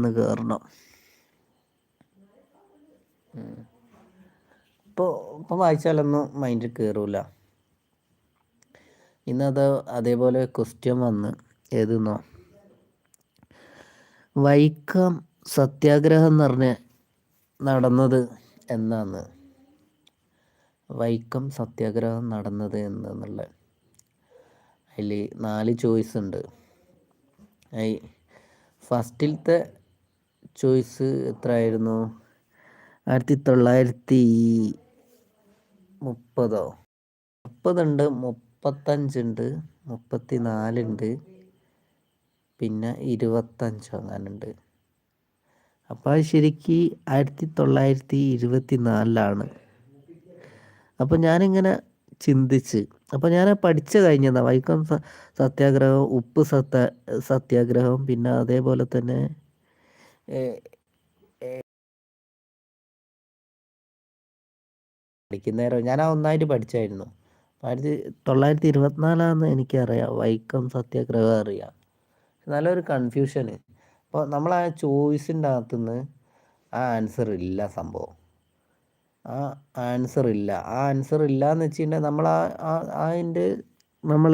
ഒന്ന് കയറണം. ഇപ്പോൾ വായിച്ചാലൊന്നും മൈൻഡിൽ കയറൂല. ഇന്നത് അതേപോലെ ക്വസ്റ്റ്യൻ വന്ന് ഏതെന്നോ, വൈക്കം സത്യാഗ്രഹം എന്ന് പറഞ്ഞ് നടന്നത് എന്നാന്ന്, വൈക്കം സത്യാഗ്രഹം നടന്നത് എന്നുള്ള. അതിൽ 4 ചോയ്സ് ഉണ്ട്. ഫസ്റ്റിലത്തെ ചോയ്സ് എത്രയായിരുന്നു? 1930 30 35 34 പിന്നെ 25 അങ്ങനെ ഉണ്ട്. അപ്പോൾ അത് ശരിക്ക് 1924 അപ്പോൾ ഞാനിങ്ങനെ ചിന്തിച്ച്, അപ്പോൾ ഞാൻ പഠിച്ചു കഴിഞ്ഞതാണ് വൈക്കം സത്യാഗ്രഹം, ഉപ്പ് സത്യാഗ്രഹം, പിന്നെ അതേപോലെ തന്നെ പഠിക്കുന്നേരം ഞാൻ ഒന്നായിട്ട് പഠിച്ചായിരുന്നു. 1924 എനിക്കറിയാം, വൈക്കം സത്യാഗ്രഹം അറിയാം. നല്ലൊരു കൺഫ്യൂഷന്. അപ്പോൾ നമ്മൾ ആ ചോയ്സിൻ്റെ അകത്തുനിന്ന് ആ ആൻസർ ഇല്ല സംഭവം. ആ ആൻസർ ഇല്ല എന്ന് വെച്ചിട്ടുണ്ടെങ്കിൽ നമ്മൾ അതിൻ്റെ നമ്മൾ